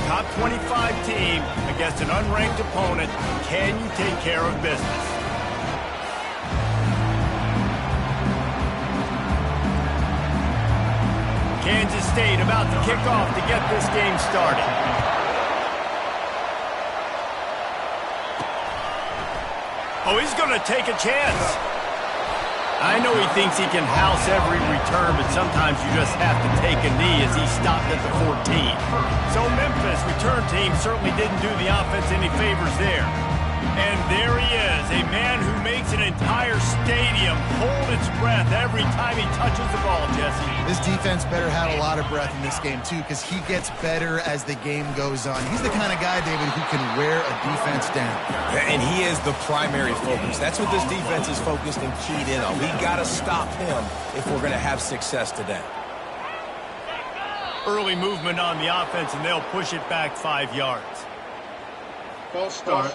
top 25 team against an unranked opponent. Can you take care of business? Kansas State about to kick off to get this game started. Oh, he's going to take a chance. I know he thinks he can house every return, but sometimes you just have to take a knee as he stopped at the 14. So Memphis return team certainly didn't do the offense any favors there. And there he is, a man who makes an entire stadium hold its breath every time he touches the ball, Jesse. This defense better have a lot of breath in this game, too, because he gets better as the game goes on. He's the kind of guy, David, who can wear a defense down. And he is the primary focus. That's what this defense is focused and keyed in on. We got to stop him if we're going to have success today. Early movement on the offense, and they'll push it back 5 yards. False start.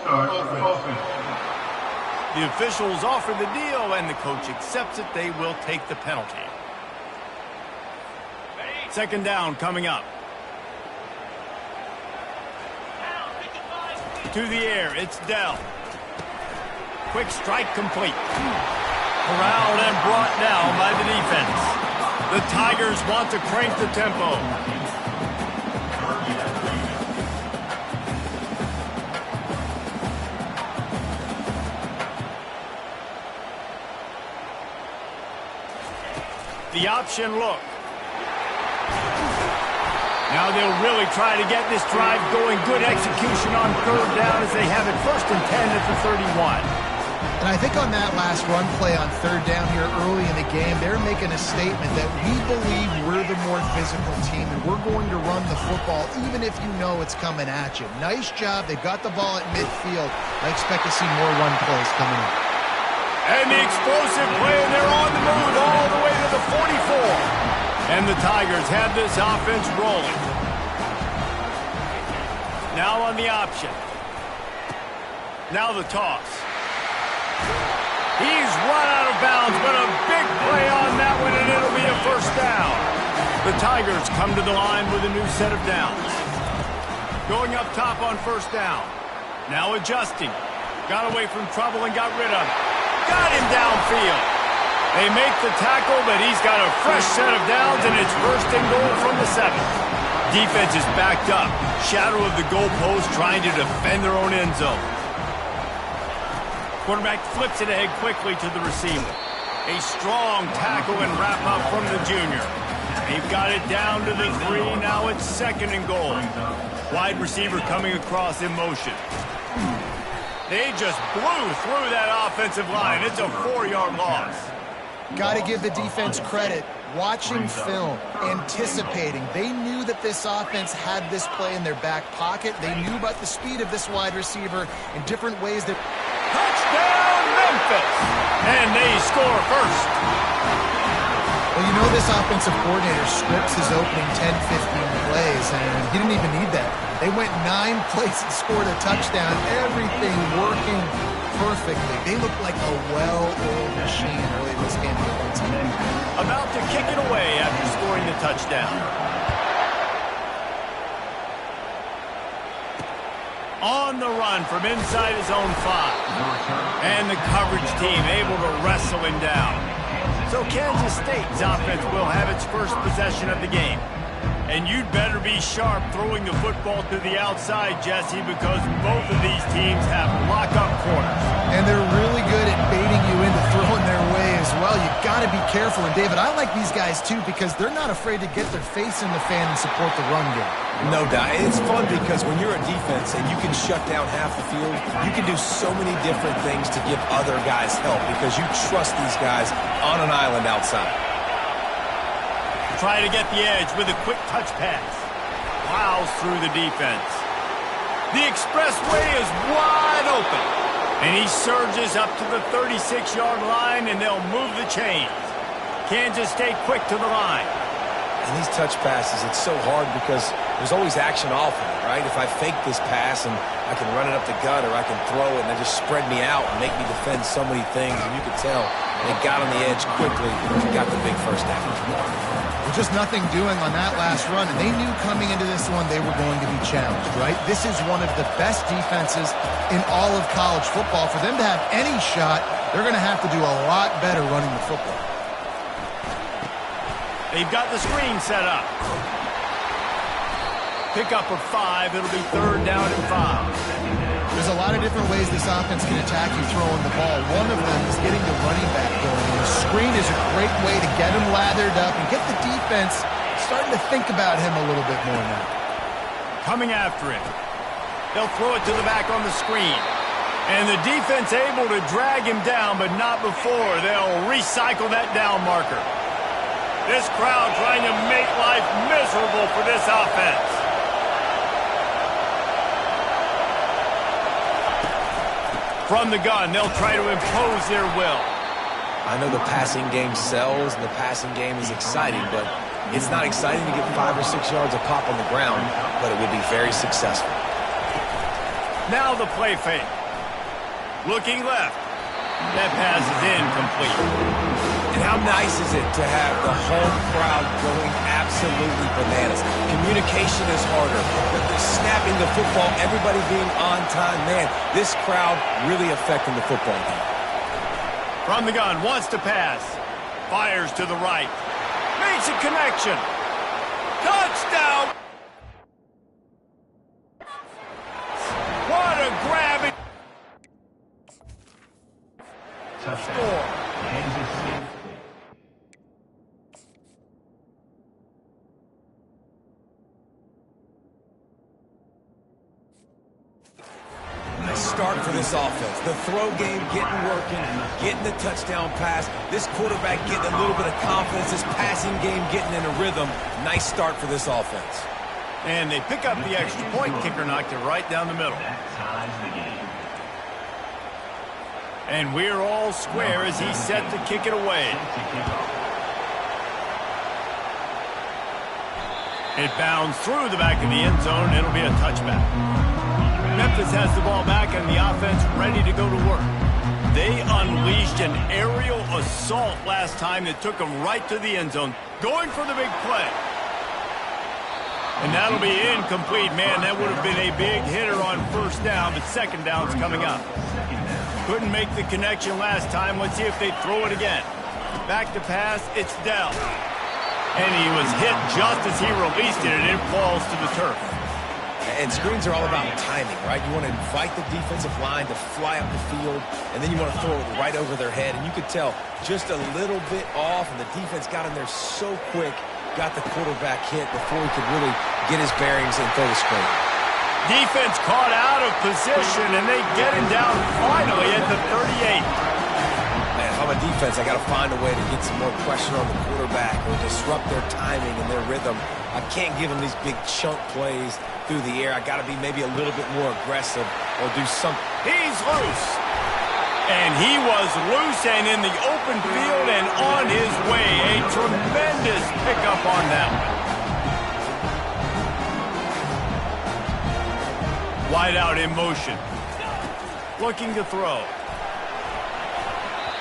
The officials offer the deal, and the coach accepts it. They will take the penalty. Second down coming up. To the air, it's Dell. Quick strike complete. Corralled and brought down by the defense. The Tigers want to crank the tempo. The option look. Now they'll really try to get this drive going. Good execution on third down as they have it 1st and 10 at the 31. And I think on that last run play on third down here early in the game, they're making a statement that we believe we're the more physical team and we're going to run the football even if you know it's coming at you. Nice job. They got the ball at midfield. I expect to see more run plays coming up. And the explosive play, and they're on the move all the way to the 44. And the Tigers have this offense rolling. Now on the option. Now the toss. He's run out of bounds, but a big play on that one, and it'll be a first down. The Tigers come to the line with a new set of downs. Going up top on first down. Now adjusting. Got away from trouble and got rid of it. Got him downfield. They make the tackle, but he's got a fresh set of downs, and it's 1st and goal from the 7. Defense is backed up. Shadow of the goalpost trying to defend their own end zone. Quarterback flips it ahead quickly to the receiver. A strong tackle and wrap up from the junior. They've got it down to the 3. Now it's 2nd and goal. Wide receiver coming across in motion. They just blew through that offensive line. It's a 4-yard loss. Got to give the defense credit. Watching film, anticipating. They knew that this offense had this play in their back pocket. They knew about the speed of this wide receiver in different ways. Touchdown, Memphis! And they score first. Well, you know this offensive coordinator scripts his opening 10, 15 plays, and he didn't even need that. They went 9 plays and scored a touchdown. Everything working perfectly. They look like a well-oiled machine early in this game. About to kick it away after scoring the touchdown. On the run from inside his own 5. And the coverage team able to wrestle him down. So Kansas State's offense will have its first possession of the game. And you'd better be sharp throwing the football to the outside, Jesse, because both of these teams have lock-up corners. And they're really good at baiting you into throwing their way as well. You got to be careful. And, David, I like these guys, too, because they're not afraid to get their face in the fan and support the run game. No doubt. It's fun because when you're a defense and you can shut down half the field, you can do so many different things to give other guys help because you trust these guys on an island outside. Try to get the edge with a quick touch pass. Plows through the defense. The expressway is wide open. And he surges up to the 36-yard line, and they'll move the chains. Kansas State quick to the line. And these touch passes, it's so hard because there's always action off of it, right? If I fake this pass and I can run it up the gut or I can throw it and they just spread me out and make me defend so many things, and you can tell they got on the edge quickly and got the big first down. Well, just nothing doing on that last run, and they knew coming into this one they were going to be challenged, right? This is one of the best defenses in all of college football. For them to have any shot, they're going to have to do a lot better running the football. They've got the screen set up. Pick up of 5. It'll be 3rd down and 5. There's a lot of different ways this offense can attack you throwing the ball. One of them is getting the running back going. And the screen is a great way to get him lathered up and get the defense starting to think about him a little bit more now. Coming after him. They'll throw it to the back on the screen. And the defense able to drag him down, but not before. They'll recycle that down marker. This crowd trying to make life miserable for this offense. From the gun, they'll try to impose their will. I know the passing game sells and the passing game is exciting, but it's not exciting to get 5 or 6 yards of pop on the ground, but it will be very successful. Now the play fake. Looking left. That pass is incomplete. And how nice is it to have the home crowd going absolutely bananas? Communication is harder. But they're snapping the football, everybody being on time. Man, this crowd really affecting the football game. From the gun, wants to pass. Fires to the right. Makes a connection. Touchdown! What a grab! Score. Nice start for this offense. The throw game getting working, getting the touchdown pass. This quarterback getting a little bit of confidence. This passing game getting in a rhythm. Nice start for this offense. And they pick up the extra point. Kicker knocked it right down the middle. And we're all square as he's set to kick it away. It bounds through the back of the end zone. It'll be a touchback. Memphis has the ball back and the offense ready to go to work. They unleashed an aerial assault last time that took them right to the end zone. Going for the big play. And that'll be incomplete. Man, that would have been a big hitter on 1st down, but 2nd down's coming up. Couldn't make the connection last time. Let's see if they throw it again. Back to pass, it's Dell. And he was hit just as he released it, and it falls to the turf. And screens are all about timing, right? You want to invite the defensive line to fly up the field, and then you want to throw it right over their head. And you could tell just a little bit off, and the defense got in there so quick, got the quarterback hit before he could really get his bearings and throw the screen. Defense caught out of position, and they get him down finally at the 38. Man, if I'm a defense, I got to find a way to get some more pressure on the quarterback or disrupt their timing and their rhythm. I can't give them these big chunk plays through the air. I got to be maybe a little bit more aggressive or do something. He's loose. And he was loose and in the open field and on his way. A tremendous pickup on that one. Wide out in motion. Looking to throw.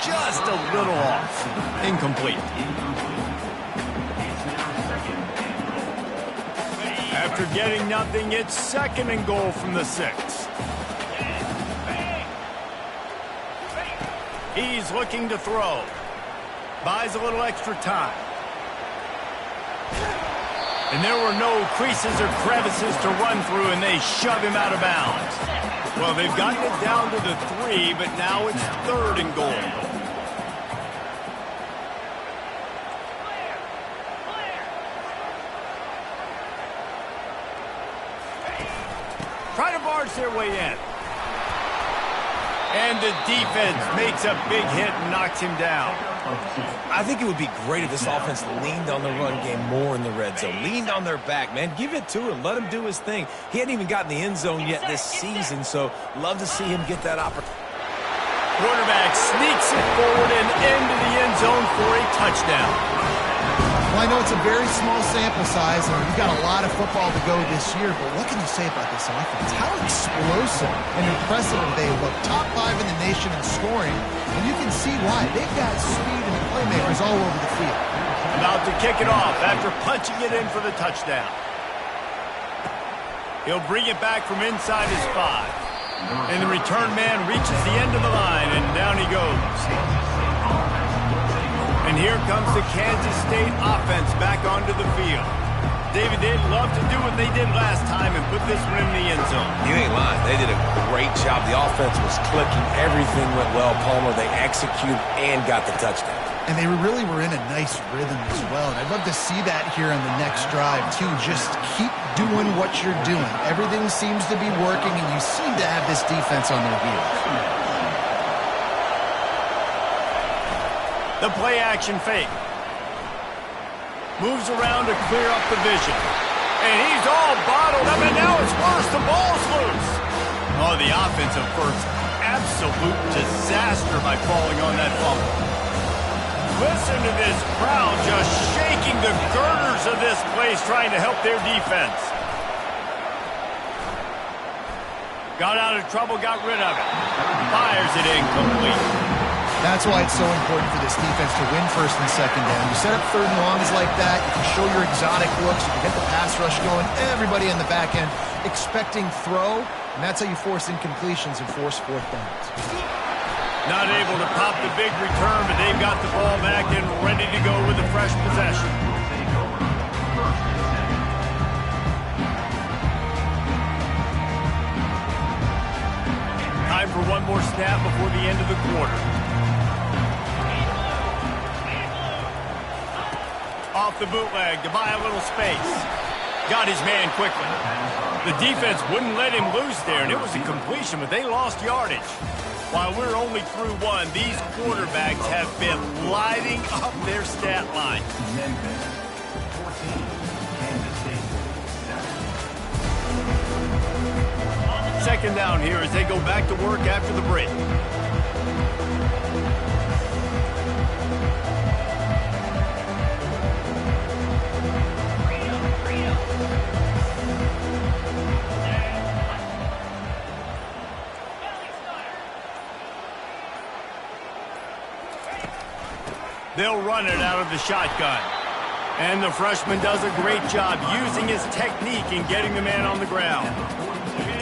Just a little off. Incomplete. After getting nothing, it's 2nd and goal from the 6. He's looking to throw. Buys a little extra time. And there were no creases or crevices to run through, and they shove him out of bounds. Well, they've gotten it down to the 3, but now it's 3rd and goal. Try to barge their way in. And the defense makes a big hit and knocks him down. I think it would be great if this offense leaned on the run game more in the red zone. Leaned on their back, man. Give it to him. Let him do his thing. He hadn't even gotten the end zone yet this season, so love to see him get that opportunity. Quarterback sneaks it forward and into the end zone for a touchdown. Well, I know it's a very small sample size, and we've got a lot of football to go this year, but what can you say about this offense? How explosive and impressive they look. Top 5 in the nation in scoring, and you can see why. They've got speed and playmakers all over the field. About to kick it off after punching it in for the touchdown. He'll bring it back from inside his 5. And the return man reaches the end of the line, and down he goes. And here comes the Kansas State offense back onto the field. David, they'd love to do what they did last time and put this one in the end zone. You ain't lying. They did a great job. The offense was clicking. Everything went well, Palmer. They executed and got the touchdown. And they really were in a nice rhythm as well. And I'd love to see that here on the next drive, too. Just keep doing what you're doing. Everything seems to be working, and you seem to have this defense on their heels. The play-action fake. Moves around to clear up the vision. And he's all bottled up, and now it's worse. The ball's loose. Oh, the offensive first. Absolute disaster by falling on that fumble. Listen to this crowd just shaking the girders of this place trying to help their defense. Got out of trouble, got rid of it. Fires it incomplete. That's why it's so important for this defense to win first and second down. You set up third and longs like that, you can show your exotic looks, you can get the pass rush going, everybody in the back end expecting throw, and that's how you force incompletions and force fourth downs. Not able to pop the big return, but they've got the ball back and ready to go with a fresh possession. Time for one more snap before the end of the quarter. Off the bootleg to buy a little space. Got his man quickly. The defense wouldn't let him loose there, and it was a completion, but they lost yardage. While we're only through one, these quarterbacks have been lighting up their stat line. Second down here as they go back to work after the break. They'll run it out of the shotgun. And the freshman does a great job using his technique and getting the man on the ground.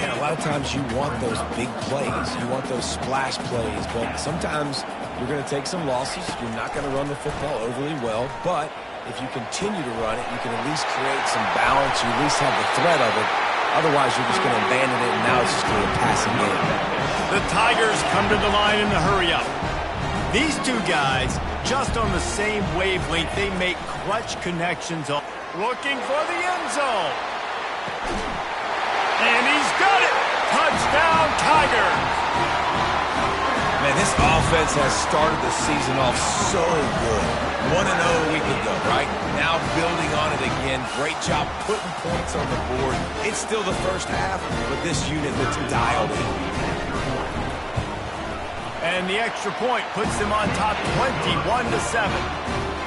And a lot of times you want those big plays. You want those splash plays. But sometimes you're going to take some losses. You're not going to run the football overly well. But if you continue to run it, you can at least create some balance. You at least have the threat of it. Otherwise, you're just going to abandon it, and now it's just going to be a passing game. The Tigers come to the line in the hurry-up. These two guys, just on the same wavelength, they make clutch connections. Looking for the end zone. And he's got it. Touchdown, Tigers. Man, this offense has started the season off so good. 1-0 a week ago, right? Now building on it again. Great job putting points on the board. It's still the first half, but this unit looks dialed in. And the extra point puts them on top 21-7.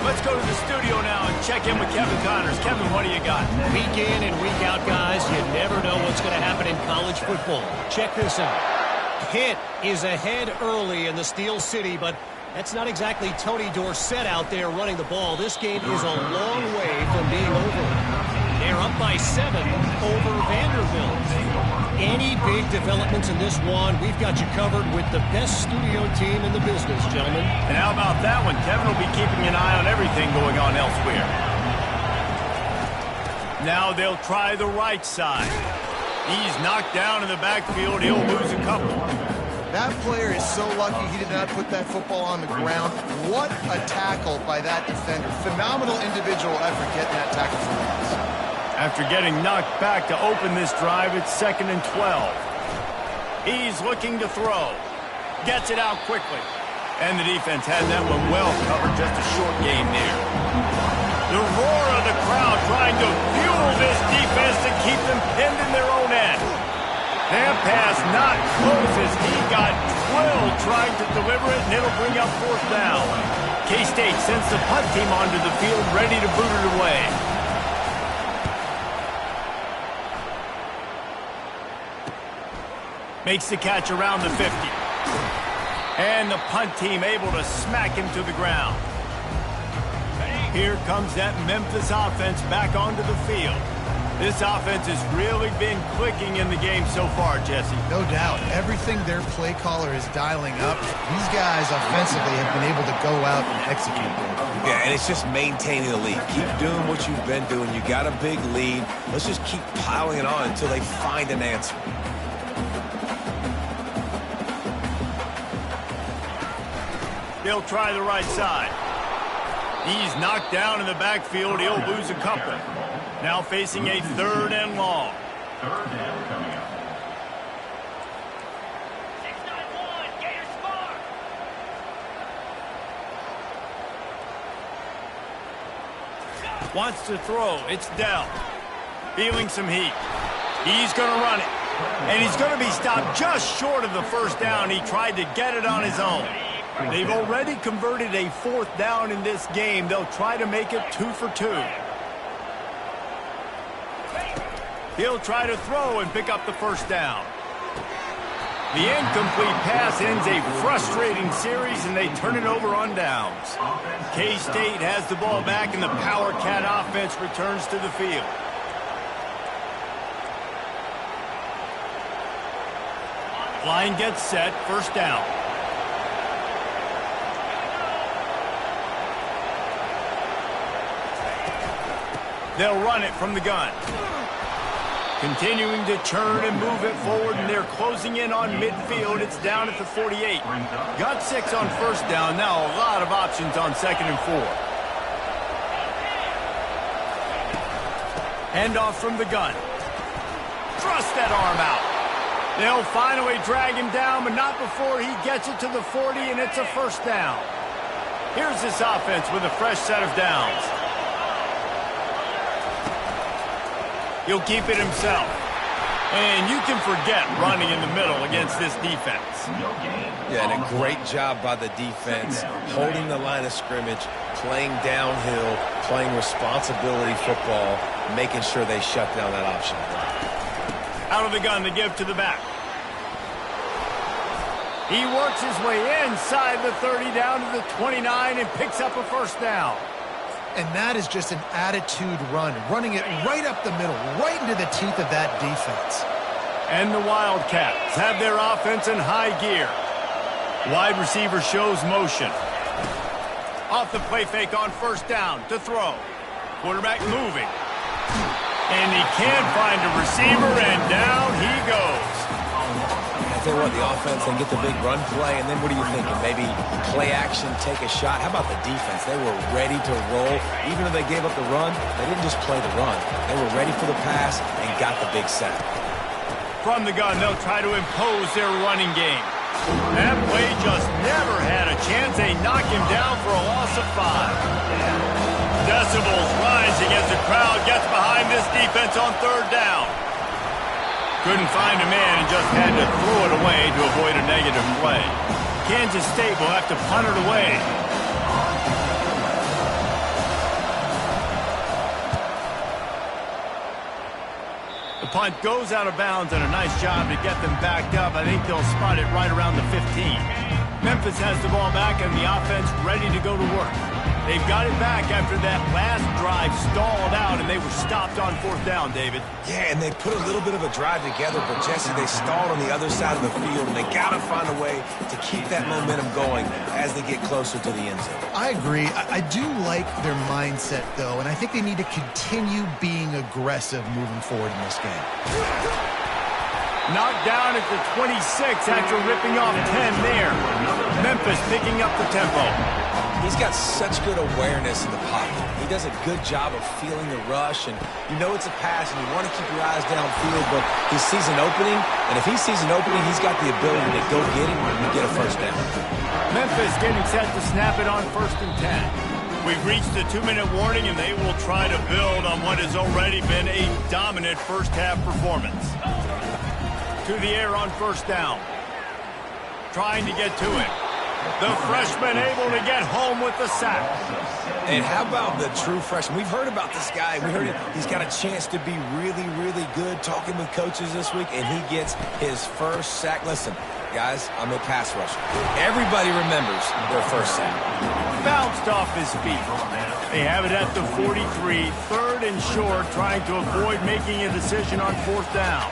Let's go to the studio now and check in with Kevin Connors. Kevin, what do you got? Week in and week out, guys, you never know what's going to happen in college football. Check this out. Pitt is ahead early in the Steel City, but that's not exactly Tony Dorsett out there running the ball. This game is a long way from being over. They're up by 7 over Vanderbilt. Any big developments in this one, we've got you covered with the best studio team in the business, gentlemen. And how about that one? Kevin will be keeping an eye on everything going on elsewhere. Now they'll try the right side. He's knocked down in the backfield. He'll lose a couple. That player is so lucky he did not put that football on the ground. What a tackle by that defender. Phenomenal individual effort getting that tackle for loss. After getting knocked back to open this drive, it's 2nd and 12. He's looking to throw. Gets it out quickly. And the defense had that one well covered. Just a short game there. The roar of the crowd trying to fuel this defense to keep them pinned in their own end. That pass not close as he got drilled trying to deliver it, and it'll bring up 4th down. K-State sends the punt team onto the field, ready to boot it away. Makes the catch around the 50. And the punt team able to smack him to the ground. Here comes that Memphis offense back onto the field. This offense has really been clicking in the game so far, Jesse. No doubt. Everything their play caller is dialing up, these guys offensively have been able to go out and execute. Yeah, and it's just maintaining the lead. Keep doing what you've been doing. You got a big lead. Let's just keep piling it on until they find an answer. They'll try the right side. He's knocked down in the backfield. He'll lose a couple. Now facing a 3rd and long. 3rd down coming up. 6-9-1, Gators score. Wants to throw. It's Dell. Feeling some heat. He's going to run it. And he's going to be stopped just short of the 1st down. He tried to get it on his own. They've already converted a 4th down in this game. They'll try to make it 2 for 2. He'll try to throw and pick up the 1st down. The incomplete pass ends a frustrating series, and they turn it over on downs. K-State has the ball back, and the Power Cat offense returns to the field. Line gets set, 1st down. They'll run it from the gun. Continuing to churn and move it forward, and they're closing in on midfield. It's down at the 48. Got 6 on 1st down. Now a lot of options on 2nd and 4. Handoff from the gun. Thrust that arm out. They'll finally drag him down, but not before he gets it to the 40, and it's a 1st down. Here's this offense with a fresh set of downs. He'll keep it himself. And you can forget running in the middle against this defense. Yeah, and a great job by the defense, holding the line of scrimmage, playing downhill, playing responsibility football, making sure they shut down that option. Out of the gun to give to the back. He works his way inside the 30 down to the 29 and picks up a 1st down. And that is just an attitude run, running it right up the middle, right into the teeth of that defense. And the Wildcats have their offense in high gear. Wide receiver shows motion. Off the play fake on 1st down to throw. Quarterback moving. And he can't find a receiver, and down he goes. I tell you what, the offense, they get the big run play, and then what are you thinking? Maybe play action, take a shot. How about the defense? They were ready to roll. Even though they gave up the run, they didn't just play the run. They were ready for the pass and got the big sack. From the gun, they'll try to impose their running game. That play just never had a chance. They knock him down for a loss of 5. Decibels rising as the crowd gets behind this defense on 3rd down. Couldn't find a man and just had to throw it away to avoid a negative play. Kansas State will have to punt it away. The punt goes out of bounds, and a nice job to get them backed up. I think they'll spot it right around the 15. Memphis has the ball back, and the offense ready to go to work. They've got it back after that last drive stalled out, and they were stopped on 4th down, David. Yeah, and they put a little bit of a drive together, but Jesse, they stalled on the other side of the field, and they got to find a way to keep that momentum going as they get closer to the end zone. I agree. I do like their mindset, though, and I think they need to continue being aggressive moving forward in this game. Knocked down at the 26 after ripping off 10 there. Memphis picking up the tempo. He's got such good awareness in the pocket. He does a good job of feeling the rush, and you know it's a pass, and you want to keep your eyes downfield, but he sees an opening, and if he sees an opening, he's got the ability to go get it and get a 1st down. Memphis getting set to snap it on 1st and 10. We've reached the 2-minute warning, and they will try to build on what has already been a dominant first-half performance. To the air on 1st down. Trying to get to him. The freshman able to get home with the sack. And how about the true freshman? We've heard about this guy. We heard it. He's got a chance to be really, really good talking with coaches this week, and he gets his first sack. Listen, guys, I'm a pass rusher. Everybody remembers their first sack. Bounced off his feet. They have it at the 43, third and short, trying to avoid making a decision on fourth down.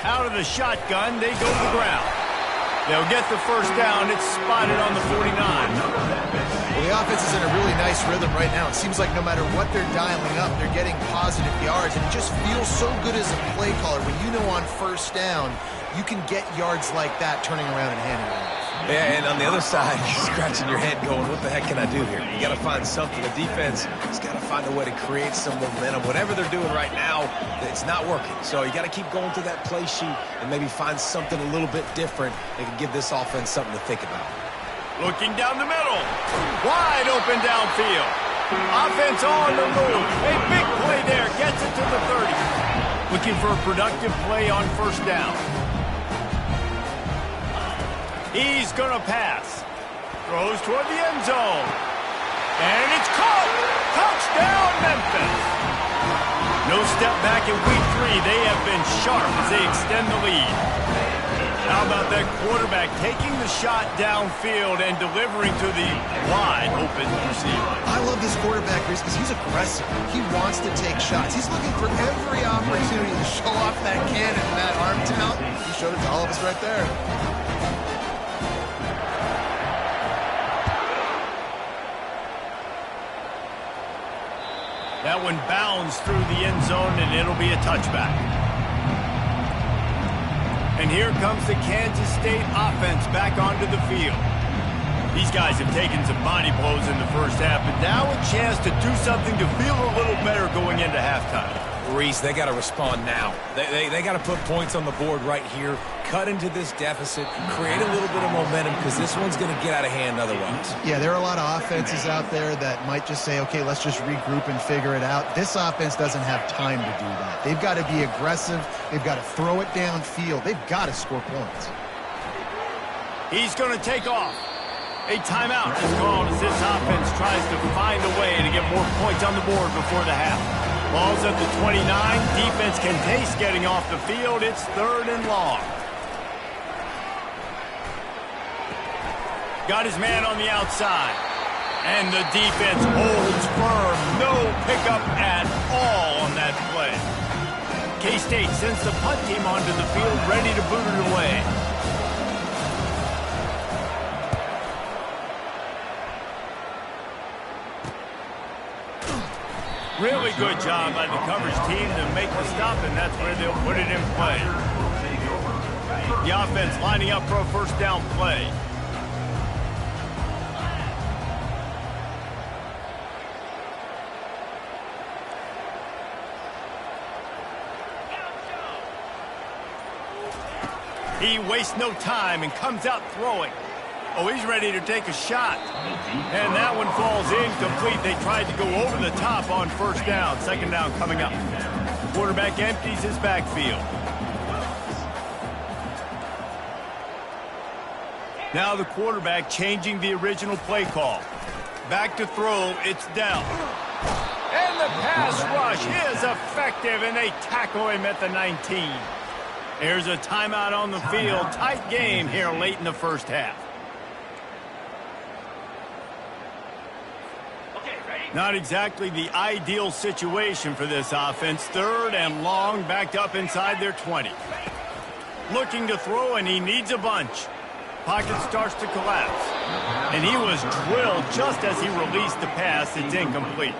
Out of the shotgun, they go to the ground. They'll get the first down. It's spotted on the 49. Well, the offense is in a really nice rhythm right now. It seems like no matter what they're dialing up, they're getting positive yards. And it just feels so good as a play caller when you know on first down, you can get yards like that turning around and handing it off. Yeah, and on the other side, you're scratching your head going, what the heck can I do here? You got to find something. The defense has got to find a way to create some momentum. Whatever they're doing right now, it's not working. So you got to keep going through that play sheet and maybe find something a little bit different that can give this offense something to think about. Looking down the middle. Wide open downfield. Offense on the move. A big play there. Gets it to the 30. Looking for a productive play on first down. He's going to pass. Throws toward the end zone. And it's caught. Touchdown, Memphis. No step back in week 3. They have been sharp as they extend the lead. How about that quarterback taking the shot downfield and delivering to the wide open receiver? I love this quarterback, Reese, because he's aggressive. He wants to take shots. He's looking for every opportunity to show off that cannon and that arm talent. He showed it to all of us right there. That one bounds through the end zone, and it'll be a touchback. And here comes the Kansas State offense back onto the field. These guys have taken some body blows in the first half, but now a chance to do something to feel a little better going into halftime. Reese, they got to respond now. They got to put points on the board right here, cut into this deficit, create a little bit of momentum because this one's going to get out of hand otherwise. Yeah, there are a lot of offenses out there that might just say, okay, let's just regroup and figure it out. This offense doesn't have time to do that. They've got to be aggressive. They've got to throw it downfield. They've got to score points. He's going to take off. A timeout is called as this offense tries to find a way to get more points on the board before the half. Ball's at the 29. Defense can taste getting off the field. It's third and long. Got his man on the outside. And the defense holds firm. No pickup at all on that play. K-State sends the punt team onto the field, ready to boot it away. Really good job by the coverage team to make the stop, and that's where they'll put it in play. The offense lining up for a first down play. He wastes no time and comes out throwing. Oh, he's ready to take a shot. And that one falls incomplete. They tried to go over the top on first down. Second down coming up. Quarterback empties his backfield. Now the quarterback changing the original play call. Back to throw. It's down. And the pass rush is effective, and they tackle him at the 19. There's a timeout on the field. Tight game here late in the first half. Not exactly the ideal situation for this offense. Third and long, backed up inside their 20. Looking to throw, and he needs a bunch. Pocket starts to collapse. And he was drilled just as he released the pass. It's incomplete.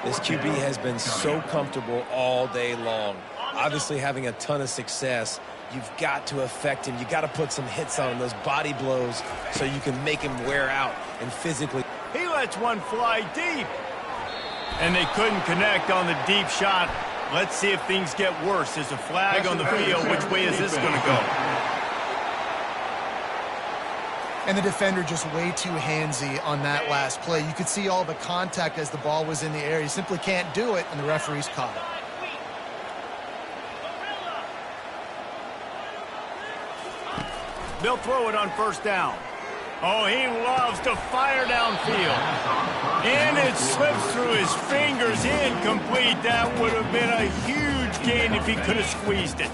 This QB has been so comfortable all day long. Obviously having a ton of success. You've got to affect him. You've got to put some hits on him, those body blows, so you can make him wear out and physically. He lets one fly deep. And they couldn't connect on the deep shot. Let's see if things get worse. There's a flag on the field. Which way is this going to go? And the defender just way too handsy on that last play. You could see all the contact as the ball was in the air. He simply can't do it, and the referee's caught it. They'll throw it on first down. Oh, he loves to fire downfield. And it slips through his fingers, incomplete. That would have been a huge gain if he could have squeezed it.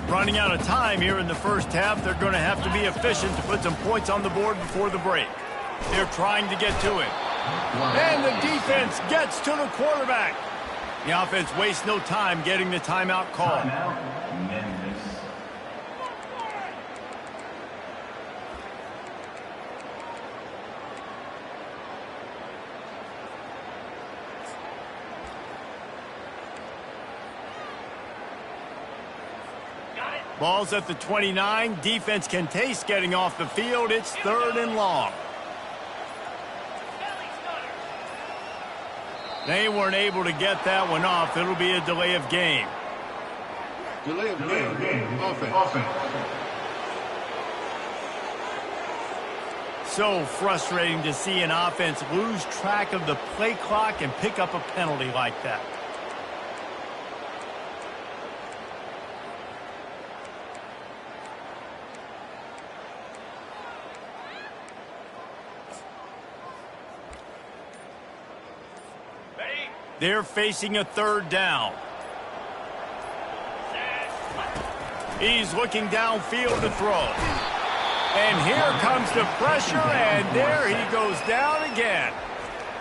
Running out of time here in the first half, they're going to have to be efficient to put some points on the board before the break. They're trying to get to him. And the defense gets to the quarterback. The offense wastes no time getting the timeout call. Ball's at the 29. Defense can taste getting off the field. It's 3rd and long. They weren't able to get that one off. It'll be a delay of game. Delay of game. Offense. So frustrating to see an offense lose track of the play clock and pick up a penalty like that. They're facing a 3rd down. He's looking downfield to throw. And here comes the pressure, and there he goes down again.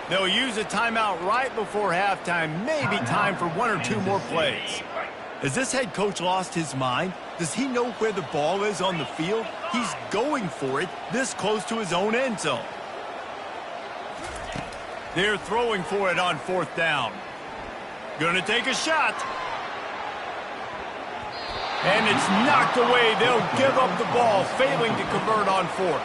They'll use a timeout right before halftime, maybe time for 1 or 2 more plays. Has this head coach lost his mind? Does he know where the ball is on the field? He's going for it this close to his own end zone. They're throwing for it on 4th down. Gonna take a shot. And it's knocked away. They'll give up the ball, failing to convert on 4th.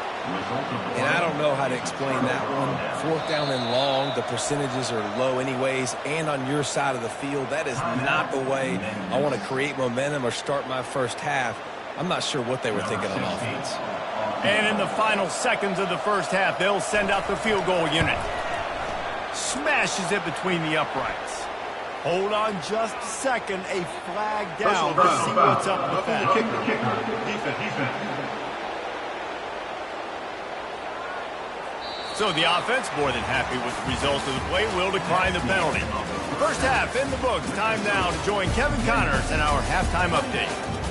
And I don't know how to explain that one. 4th down and long, the percentages are low anyways, and on your side of the field, that is not the way I want to create momentum or start my first half. I'm not sure what they were thinking on offense. And in the final seconds of the first half, they'll send out the field goal unit. Smashes it between the uprights. Hold on just a second. A flag down. Let's see what's up with that. Defense. So the offense, more than happy with the result of the play, will decline the penalty. First half in the books. Time now to join Kevin Connors in our halftime update.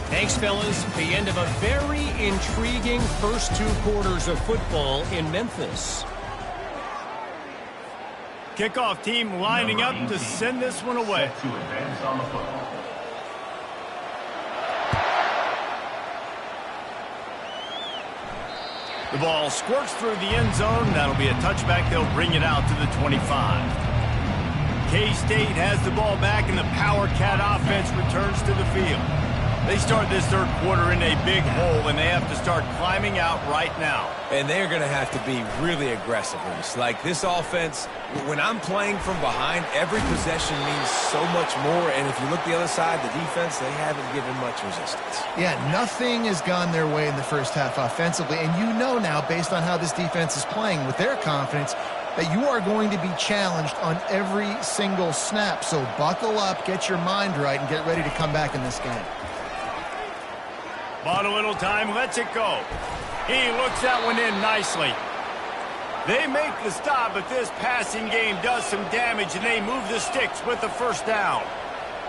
Thanks, fellas. The end of a very intriguing first 2 quarters of football in Memphis. Kickoff team lining up to send this one away. To advance on the football. The ball squirts through the end zone. That'll be a touchback. They'll bring it out to the 25. K-State has the ball back, and the Power Cat offense returns to the field. They start this 3rd quarter in a big hole, and they have to start climbing out right now. And they're going to have to be really aggressive. Like this offense, when I'm playing from behind, every possession means so much more. And if you look the other side, the defense, they haven't given much resistance. Yeah, nothing has gone their way in the first half offensively. And you know now, based on how this defense is playing with their confidence, that you are going to be challenged on every single snap. So buckle up, get your mind right, and get ready to come back in this game. Bought a little time, lets it go. He looks that one in nicely. They make the stop, but this passing game does some damage, and they move the sticks with the first down.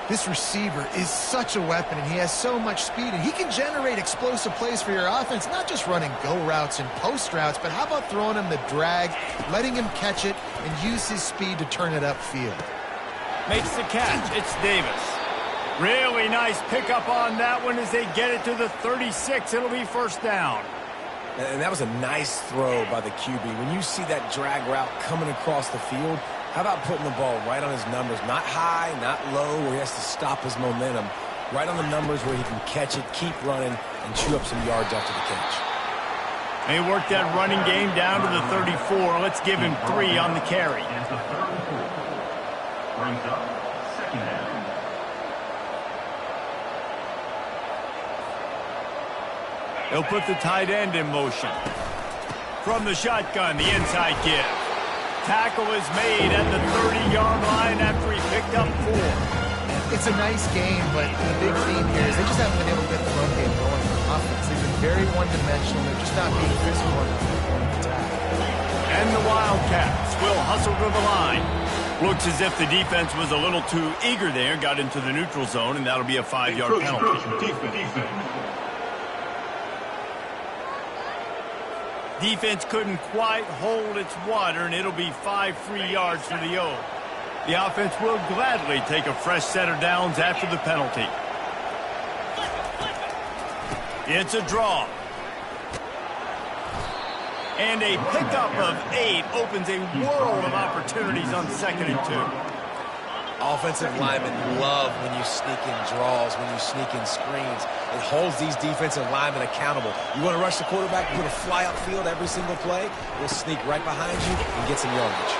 This receiver is such a weapon, and he has so much speed, and he can generate explosive plays for your offense, not just running go routes and post routes, but how about throwing him the drag, letting him catch it, and use his speed to turn it upfield. Makes the catch. It's Davis. Really nice pickup on that one as they get it to the 36. It'll be first down. And that was a nice throw by the QB. When you see that drag route coming across the field, how about putting the ball right on his numbers? Not high, not low, where he has to stop his momentum. Right on the numbers where he can catch it, keep running, and chew up some yards after the catch. They work that running game down to the 34. Let's give him 3 on the carry. And the 3rd and 4. Brings up 2nd down. They'll put the tight end in motion. From the shotgun, the inside give. Tackle is made at the 30-yard line after he picked up 4. It's a nice game, but the big theme here is they just haven't been able to get the run game going for offense. They've been very one-dimensional. They're just not being physical enough on the attack. And the Wildcats will hustle to the line. Looks as if the defense was a little too eager there, got into the neutral zone, and that'll be a 5-yard penalty. Defense couldn't quite hold its water, and it'll be 5 free yards for the O. The offense will gladly take a fresh set of downs after the penalty. It's a draw. And a pickup of 8 opens a world of opportunities on 2nd and 2. Offensive linemen love when you sneak in draws, when you sneak in screens. It holds these defensive linemen accountable. You want to rush the quarterback, you want to fly upfield every single play, we'll sneak right behind you and get some yardage.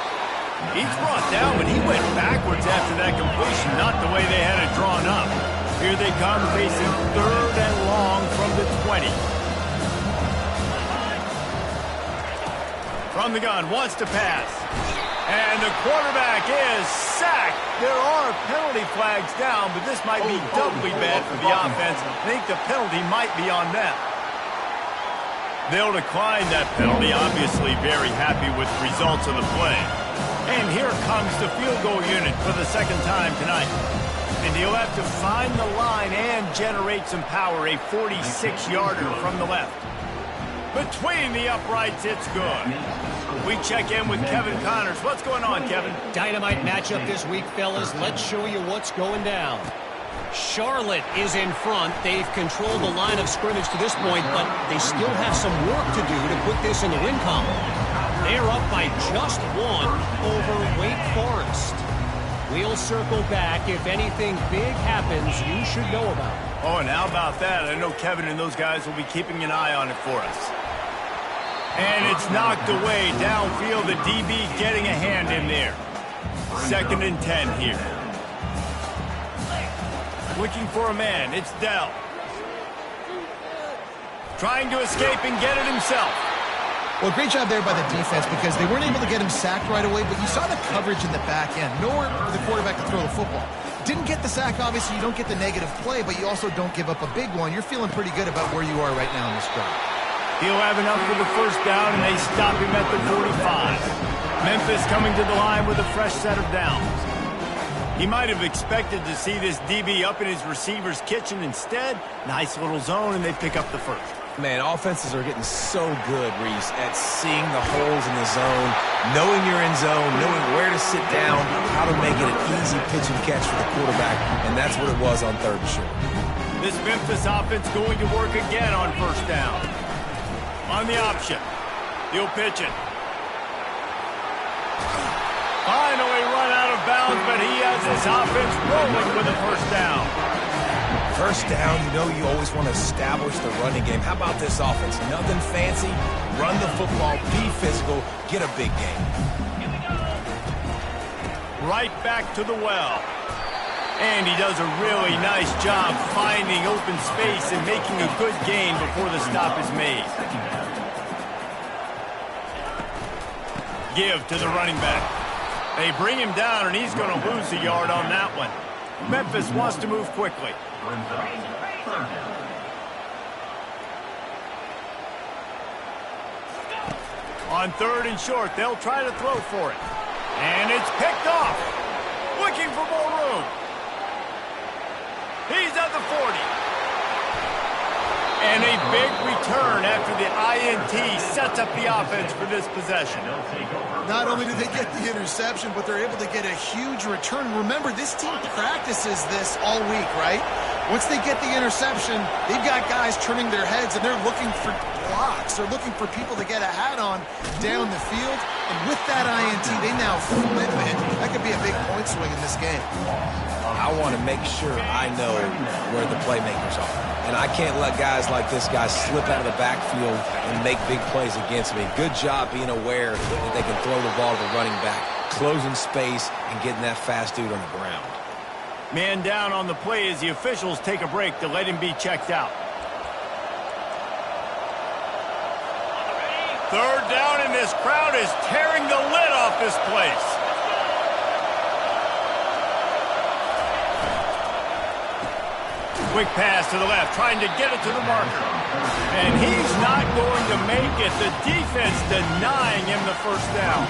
He's brought down, but he went backwards after that completion, not the way they had it drawn up. Here they come facing 3rd and long from the 20. From the gun, wants to pass. And the quarterback is sacked. There are penalty flags down, but this might be doubly bad for the offense. I think the penalty might be on them. They'll decline that penalty, obviously very happy with the results of the play. And here comes the field goal unit for the 2nd time tonight. And he'll have to find the line and generate some power, a 46-yarder from the left. Between the uprights, it's good. We check in with Kevin Connors. What's going on, Kevin? Dynamite matchup this week, fellas. Let's show you what's going down. Charlotte is in front. They've controlled the line of scrimmage to this point, but they still have some work to do to put this in the win column. They're up by just 1 over Wake Forest. We'll circle back. If anything big happens, you should know about it. Oh, and how about that? I know Kevin and those guys will be keeping an eye on it for us. And it's knocked away downfield. The DB getting a hand in there. 2nd and 10 here. Looking for a man. It's Dell. Trying to escape and get it himself. Well, great job there by the defense because they weren't able to get him sacked right away, but you saw the coverage in the back end. Nowhere for the quarterback to throw the football. Didn't get the sack, obviously. You don't get the negative play, but you also don't give up a big one. You're feeling pretty good about where you are right now in this drive. He'll have enough for the 1st down, and they stop him at the 45. Memphis coming to the line with a fresh set of downs. He might have expected to see this DB up in his receiver's kitchen. Instead, nice little zone, and they pick up the 1st. Man, offenses are getting so good, Reese, at seeing the holes in the zone, knowing you're in zone, knowing where to sit down, how to make it an easy pitch and catch for the quarterback, and that's what it was on 3rd and short. This Memphis offense going to work again on 1st down. On the option, he'll pitch it. Finally run out of bounds, but he has his offense rolling with a 1st down. 1st down, you know you always want to establish the running game. How about this offense? Nothing fancy. Run the football, be physical, get a big game. Right back to the well. And he does a really nice job finding open space and making a good gain before the stop is made. Give to the running back. They bring him down, and he's going to lose a yard on that one. Memphis wants to move quickly. On 3rd and short, they'll try to throw for it. And it's picked off. Looking for more room. He's at the 40. And a big return after the INT sets up the offense for this possession. Not only do they get the interception, but they're able to get a huge return. Remember, this team practices this all week, right? Once they get the interception, they've got guys turning their heads, and they're looking for blocks. They're looking for people to get a hat on down the field. And with that INT, they now flip it. That could be a big point swing in this game. I want to make sure I know where the playmakers are. And I can't let guys like this guy slip out of the backfield and make big plays against me. Good job being aware that they can throw the ball to the running back, closing space, and getting that fast dude on the ground. Man down on the play as the officials take a break to let him be checked out. 3rd down, and this crowd is tearing the lid off this place. Quick pass to the left, trying to get it to the marker. And he's not going to make it. The defense denying him the first down.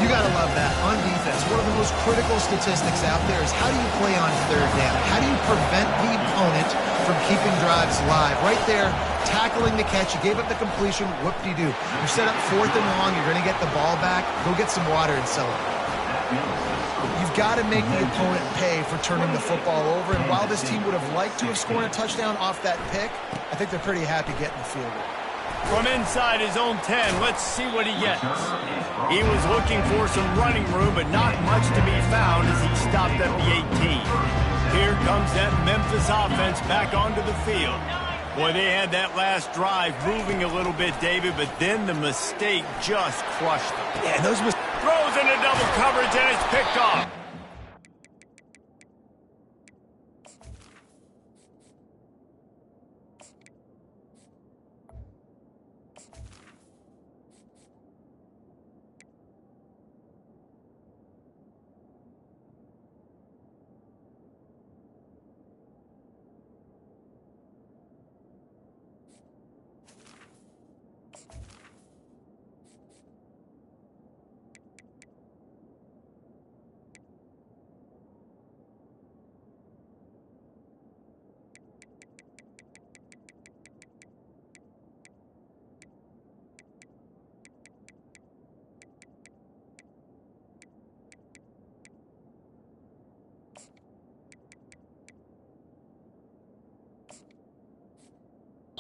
You got to love that. On defense, one of the most critical statistics out there is how do you play on third down? How do you prevent the opponent from keeping drives live? Right there, tackling the catch. You gave up the completion. Whoop-de-doo. You set up 4th and long. You're going to get the ball back. Go get some water and celebrate. You've got to make the opponent pay for turning the football over. And while this team would have liked to have scored a touchdown off that pick, I think they're pretty happy getting the field goal. From inside his own 10, let's see what he gets. He was looking for some running room, but not much to be found as he stopped at the 18. Here comes that Memphis offense back onto the field. Boy, they had that last drive moving a little bit, David, but then the mistake just crushed them. Yeah, those throws into double coverage, and it's picked off.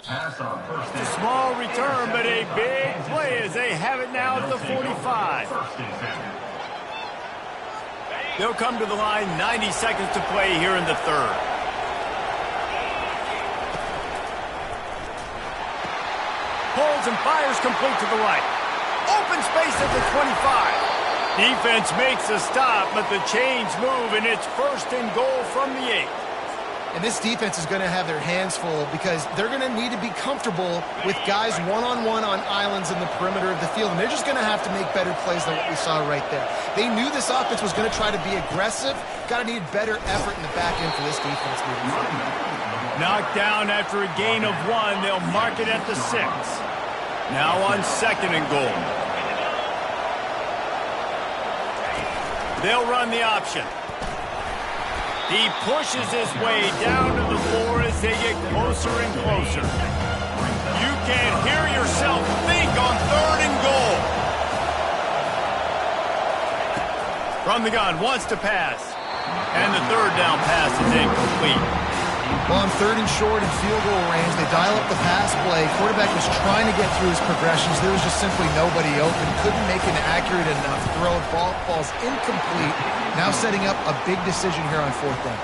Pass on first It's a small return, but a big play as they have it now at the 45. They'll come to the line, 90 seconds to play here in the third. Pulls and fires complete to the right. Open space at the 25. Defense makes a stop, but the chains move, and it's 1st and goal from the 8. And this defense is going to have their hands full because they're going to need to be comfortable with guys one-on-one on islands in the perimeter of the field. And they're just going to have to make better plays than what we saw right there. They knew this offense was going to try to be aggressive. Got to need better effort in the back end for this defense moving forward. Knocked down after a gain of 1. They'll mark it at the 6. Now on 2nd and goal. They'll run the option. He pushes his way down to the floor as they get closer and closer. You can hear yourself think on 3rd and goal. From the gun, wants to pass. And the 3rd down pass is incomplete. Well, on 3rd and short and field goal range, they dial up the pass play. Quarterback was trying to get through his progressions. There was just simply nobody open. Couldn't make an accurate enough throw. Ball falls incomplete. Now setting up a big decision here on 4th down.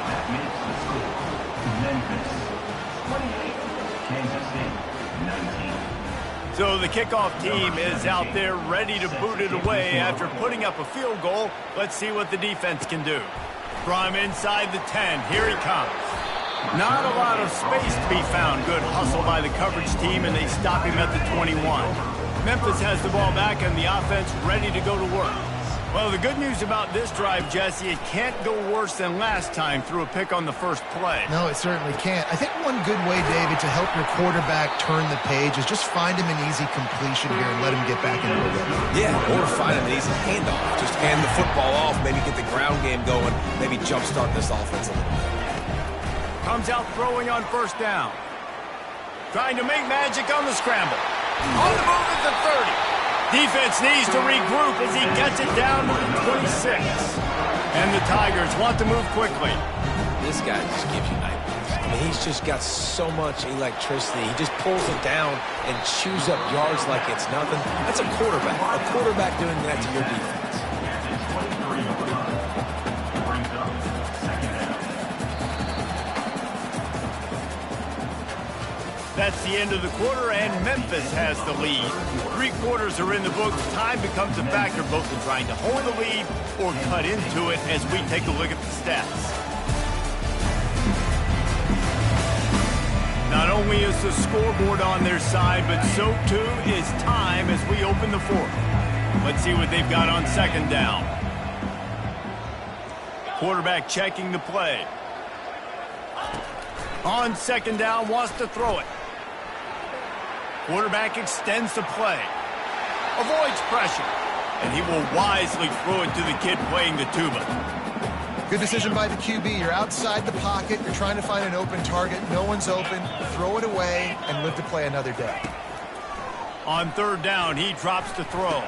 That makes the score Memphis 28, Kansas City 19. So the kickoff team is out there ready to boot it away after putting up a field goal. Let's see what the defense can do. From inside the 10, here he comes. Not a lot of space to be found. Good hustle by the coverage team, and they stop him at the 21. Memphis has the ball back, and the offense ready to go to work. Well, the good news about this drive, Jesse, it can't go worse than last time through a pick on the first play. No, it certainly can't. I think one good way, David, to help your quarterback turn the page is just find him an easy completion here and let him get back into a rhythm. Yeah, or find an easy handoff. Just hand the football off, maybe get the ground game going, maybe jumpstart this offense a little bit. Comes out throwing on 1st down. Trying to make magic on the scramble. On the move at the 30. Defense needs to regroup as he gets it down to the 26. And the Tigers want to move quickly. This guy just gives you nightmares. I mean, he's just got so much electricity. He just pulls it down and chews up yards like it's nothing. That's a quarterback. A quarterback doing that to your defense. That's the end of the quarter, and Memphis has the lead. 3 quarters are in the books. Time becomes a factor both in trying to hold the lead or cut into it as we take a look at the stats. Not only is the scoreboard on their side, but so too is time as we open the 4th. Let's see what they've got on 2nd down. Quarterback checking the play. On second down, wants to throw it. Quarterback extends the play. Avoids pressure. And he will wisely throw it to the kid playing the tuba. Good decision by the QB. You're outside the pocket. You're trying to find an open target. No one's open. Throw it away and live to play another day. On third down, he drops to throw.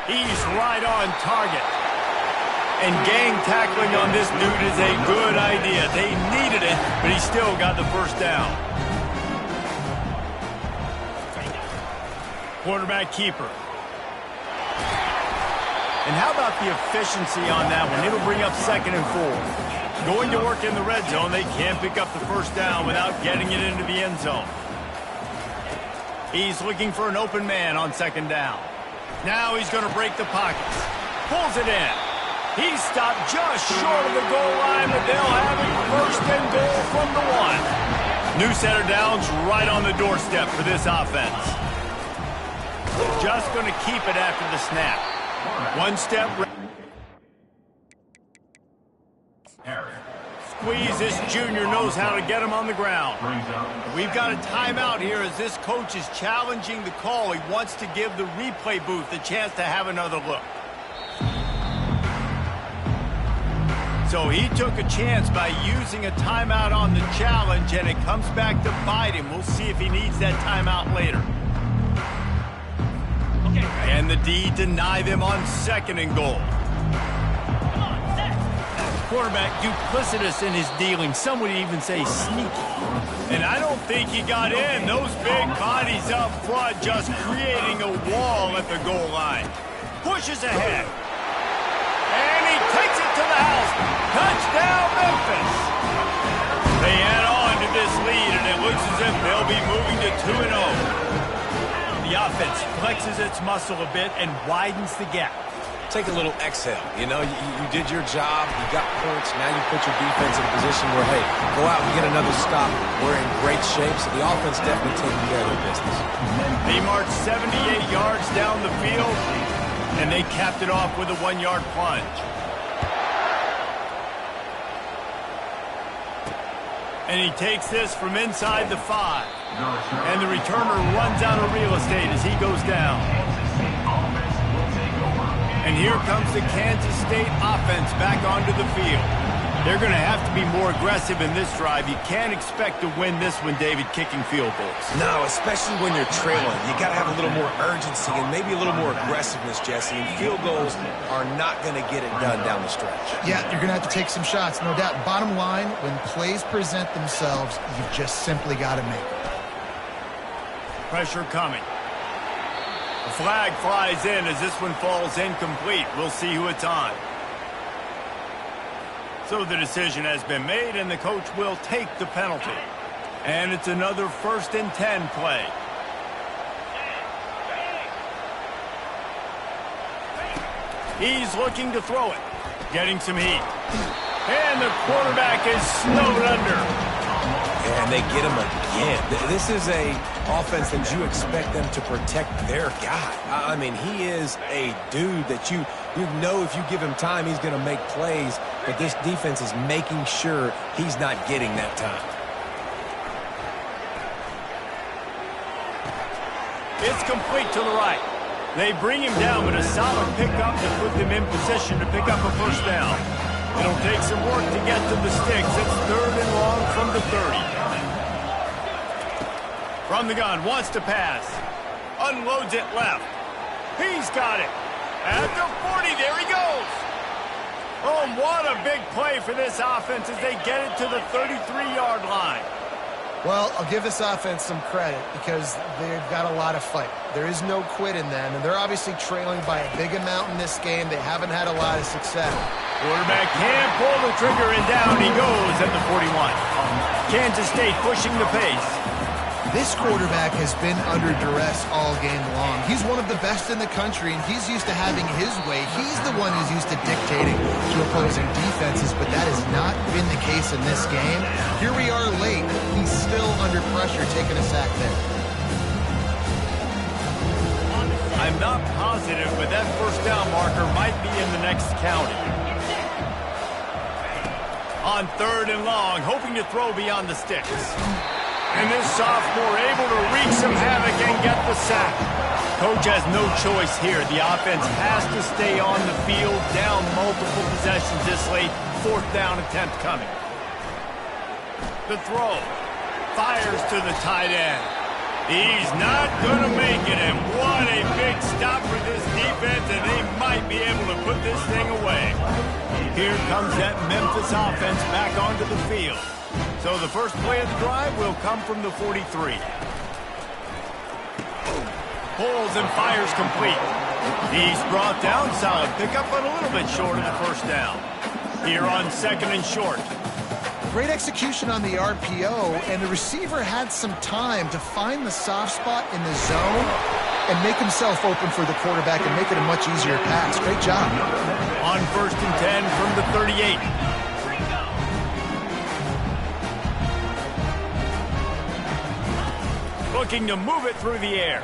He's right on target. And gang tackling on this dude is a good idea. They needed it, but he still got the first down. Quarterback keeper. And how about the efficiency on that one? It'll bring up 2nd and 4. Going to work in the red zone, they can't pick up the first down without getting it into the end zone. He's looking for an open man on 2nd down. Now he's going to break the pockets. Pulls it in. He's stopped just short of the goal line, but they'll have it 1st and goal from the 1. New set of downs right on the doorstep for this offense. Just going to keep it after the snap. One step. Squeeze, this junior knows how to get him on the ground. We've got a timeout here as this coach is challenging the call. He wants to give the replay booth a chance to have another look. So he took a chance by using a timeout on the challenge, and it comes back to bite him. We'll see if he needs that timeout later. And the D deny them on 2nd and goal. Quarterback duplicitous in his dealing. Some would even say sneaky. And I don't think he got in. Those big bodies up front just creating a wall at the goal line. Pushes ahead. And he takes it to the house. Touchdown, Memphis. They add on to this lead, and it looks as if they'll be moving to 2-0. The offense flexes its muscle a bit and widens the gap. Take a little exhale. You know, you did your job. You got points. Now you put your defense in a position where, hey, go out and get another stop. We're in great shape, so the offense definitely taking care of their business. They marched 78 yards down the field, and they capped it off with a 1-yard plunge. And he takes this from inside the 5. And the returner runs out of real estate as he goes down. And here comes the Kansas State offense back onto the field. They're going to have to be more aggressive in this drive. You can't expect to win this one, David, kicking field goals. No, especially when you're trailing. You got to have a little more urgency and maybe a little more aggressiveness, Jesse. And field goals are not going to get it done down the stretch. Yeah, you're going to have to take some shots, no doubt. Bottom line, when plays present themselves, you've just simply got to make them. Pressure coming. The flag flies in as this one falls incomplete. We'll see who it's on. So the decision has been made, and the coach will take the penalty. And it's another 1st and 10 play. He's looking to throw it. Getting some heat. And the quarterback is snowed under. And they get him again. This is a offense that you expect them to protect their guy. I mean, he is a dude that you know if you give him time, he's going to make plays. But this defense is making sure he's not getting that time. It's complete to the right. They bring him down with a solid pickup to put them in position to pick up a first down. It'll take some work to get to the sticks. It's 3rd and long from the 30. From the gun, wants to pass. Unloads it left. He's got it. At the 40, there he goes. Oh, what a big play for this offense as they get it to the 33-yard line. Well, I'll give this offense some credit because they've got a lot of fight. There is no quit in them, and they're obviously trailing by a big amount in this game. They haven't had a lot of success. Quarterback can't pull the trigger, and down he goes at the 41. Kansas State pushing the pace. This quarterback has been under duress all game long. He's one of the best in the country, and he's used to having his way. He's the one who's used to dictating to opposing defenses, but that has not been the case in this game. Here we are late. He's still under pressure, taking a sack there. I'm not positive, but that first down marker might be in the next county. On 3rd and long, hoping to throw beyond the sticks. And this sophomore able to wreak some havoc and get the sack. Coach has no choice here. The offense has to stay on the field, down multiple possessions this late. 4th down attempt coming. The throw. Fires to the tight end. He's not going to make it, and what a big stop for this defense, and they might be able to put this thing away. Here comes that Memphis offense back onto the field. So the first play of the drive will come from the 43. Pulls and fires complete. He's brought down, solid pickup, but a little bit short of the first down. Here on 2nd and short. Great execution on the RPO, and the receiver had some time to find the soft spot in the zone and make himself open for the quarterback and make it a much easier pass. Great job. On 1st and 10 from the 38. Looking to move it through the air.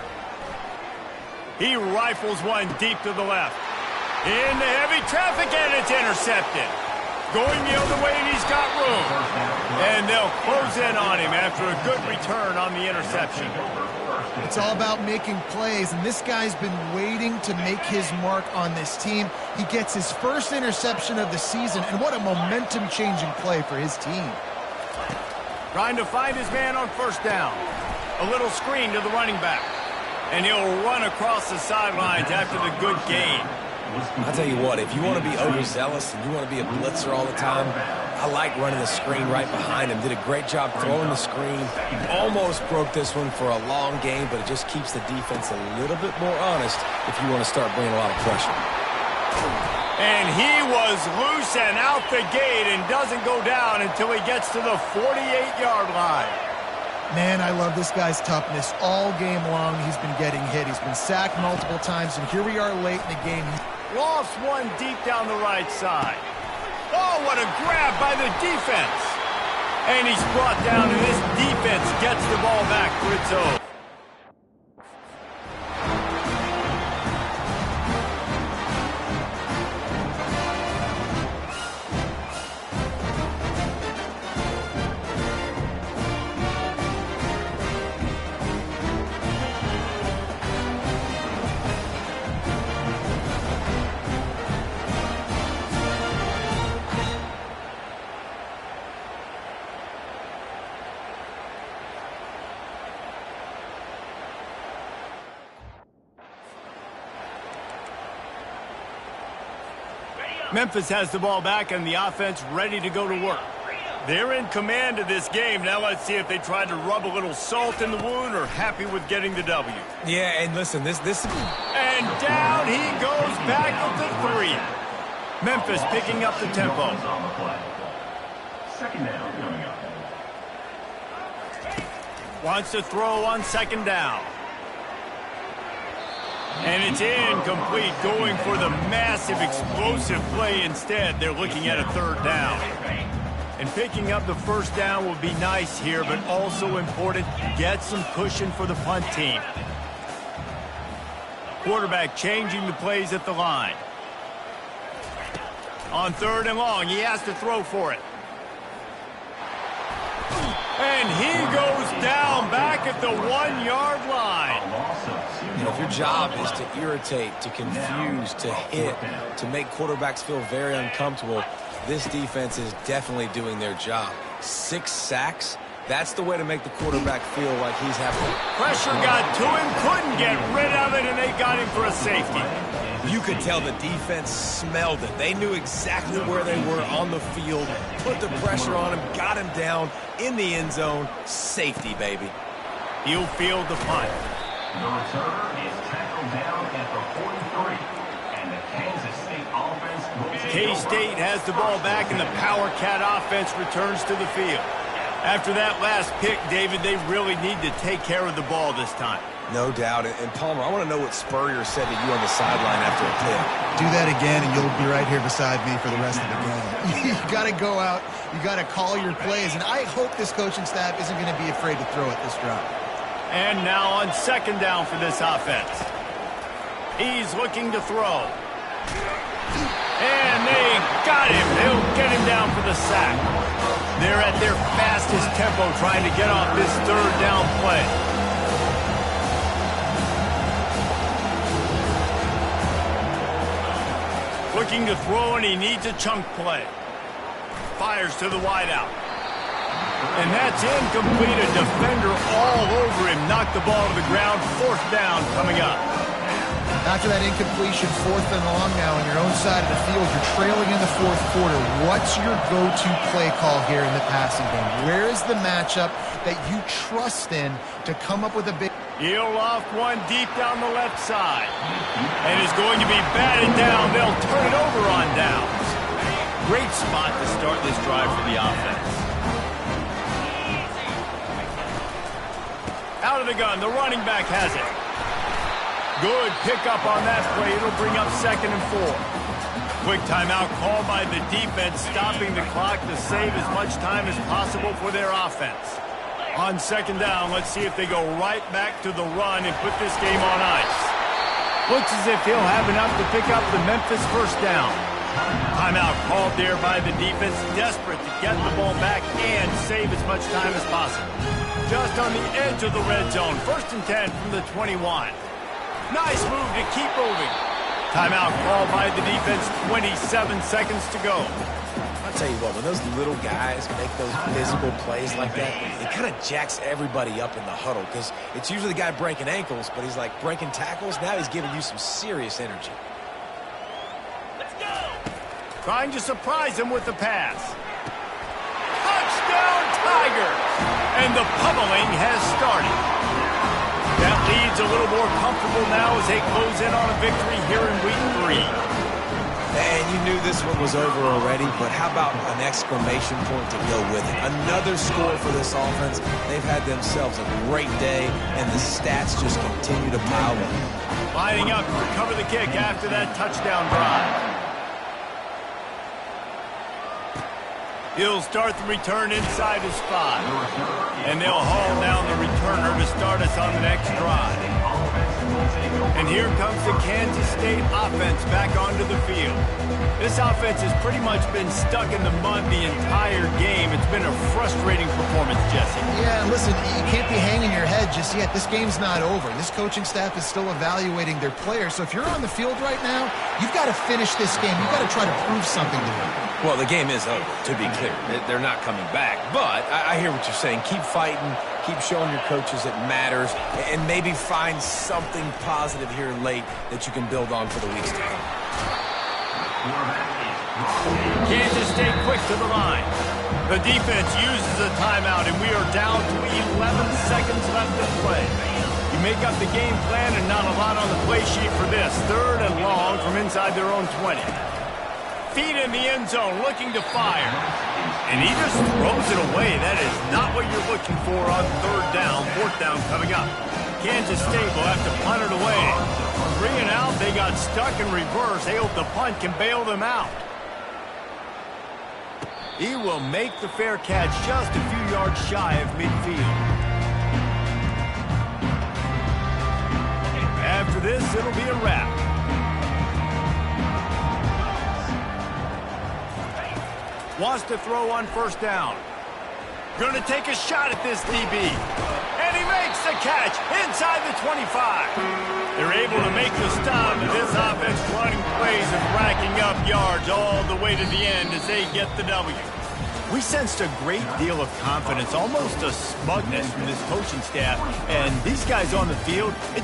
He rifles one deep to the left. Into heavy traffic, and it's intercepted. Going the other way, and he's got room. And they'll close in on him after a good return on the interception. It's all about making plays, and this guy's been waiting to make his mark on this team. He gets his first interception of the season, and what a momentum-changing play for his team. Trying to find his man on 1st down. A little screen to the running back. And he'll run across the sidelines after the good gain. I'll tell you what, if you want to be overzealous and you want to be a blitzer all the time, I like running the screen right behind him. Did a great job throwing the screen. Almost broke this one for a long game, but it just keeps the defense a little bit more honest if you want to start bringing a lot of pressure. And he was loose and out the gate and doesn't go down until he gets to the 48-yard line. Man, I love this guy's toughness. All game long, he's been getting hit. He's been sacked multiple times, and here we are late in the game. Lost one deep down the right side. Oh, what a grab by the defense. And he's brought down, and this defense gets the ball back for its own. Memphis has the ball back and the offense ready to go to work. They're in command of this game. Now let's see if they try to rub a little salt in the wound or happy with getting the W. Yeah, and listen, this... And down he goes back with the 3. Memphis picking up the tempo. On the play. 2nd down coming up. Wants to throw on 2nd down. And it's incomplete, going for the massive explosive play instead. They're looking at a 3rd down. And picking up the 1st down will be nice here, but also important, get some cushion for the punt team. Quarterback changing the plays at the line. On 3rd and long, he has to throw for it. And he goes down back at the 1-yard line. You know, if your job is to irritate, to confuse, to hit, to make quarterbacks feel very uncomfortable, this defense is definitely doing their job. 6 sacks, that's the way to make the quarterback feel like he's having... Pressure got to him, couldn't get rid of it, and they got him for a safety. You could tell the defense smelled it. They knew exactly where they were on the field, put the pressure on him, got him down in the end zone. Safety, baby. He'll field the punt. The returner is tackled down at the 43. And the Kansas State offense will take K-State has the ball back, and the Power Cat offense returns to the field. After that last pick, David, they really need to take care of the ball this time. No doubt. And Palmer, I want to know what Spurrier said to you on the sideline after a pick. Do that again, and you'll be right here beside me for the rest of the game. You got to go out. You got to call your plays, and I hope this coaching staff isn't going to be afraid to throw it this drive. And now on 2nd down for this offense. He's looking to throw. And they got him. They'll get him down for the sack. They're at their fastest tempo trying to get off this third down play. Looking to throw, and he needs a chunk play. Fires to the wideout. And that's incomplete. A defender all over him. Knocked the ball to the ground. Fourth down coming up. After that incompletion, 4th and long now on your own side of the field, you're trailing in the 4th quarter. What's your go-to play call here in the passing game? Where is the matchup that you trust in to come up with a big... He'll loft one deep down the left side. And is going to be batted down. They'll turn it over on downs. Great spot to start this drive for the offense. Out of the gun, the running back has it. Good pickup on that play. It'll bring up 2nd and 4. Quick timeout called by the defense, stopping the clock to save as much time as possible for their offense. On 2nd down, let's see if they go right back to the run and put this game on ice. Looks as if he'll have enough to pick up the Memphis first down. Timeout called there by the defense, desperate to get the ball back and save as much time as possible. Just on the edge of the red zone, 1st and 10 from the 21. Nice move to keep moving. Timeout called by the defense, 27 seconds to go. I'll tell you what, when those little guys make those physical plays like that, it kind of jacks everybody up in the huddle because it's usually the guy breaking ankles, but he's like breaking tackles. Now he's giving you some serious energy. Let's go! Trying to surprise him with the pass. Touchdown, Tigers! And the pummeling has started. That lead's a little more comfortable now as they close in on a victory here in week 3. And you knew this one was over already, but how about an exclamation point to go with it? Another score for this offense. They've had themselves a great day, and the stats just continue to pile up. Lining up to recover the kick after that touchdown drive. He'll start the return inside his 5. And they'll haul down the returner to start us on the next drive. And here comes the Kansas State offense back onto the field. This offense has pretty much been stuck in the mud the entire game. It's been a frustrating performance, Jesse. Yeah, listen, you can't be hanging your head just yet. This game's not over. This coaching staff is still evaluating their players. So if you're on the field right now, you've got to finish this game. You've got to try to prove something to them. Well, the game is over, to be clear. They're not coming back. But I hear what you're saying. Keep fighting. Keep showing your coaches it matters. And maybe find something positive here late that you can build on for the weeks to come. Kansas State quick to the line. The defense uses a timeout, and we are down to 11 seconds left to play. You make up the game plan and not a lot on the play sheet for this. 3rd and long from inside their own 20. Feet in the end zone, looking to fire. And he just throws it away. That is not what you're looking for on 3rd down. 4th down coming up. Kansas State will have to punt it away. 3 and out, they got stuck in reverse. They hope the punt can bail them out. He will make the fair catch just a few yards shy of midfield. After this, it'll be a wrap. Wants to throw on 1st down. Going to take a shot at this DB. And he makes the catch inside the 25. They're able to make the stop, and this offense running plays and racking up yards all the way to the end as they get the W. We sensed a great deal of confidence, almost a smugness from this coaching staff. And these guys on the field, it's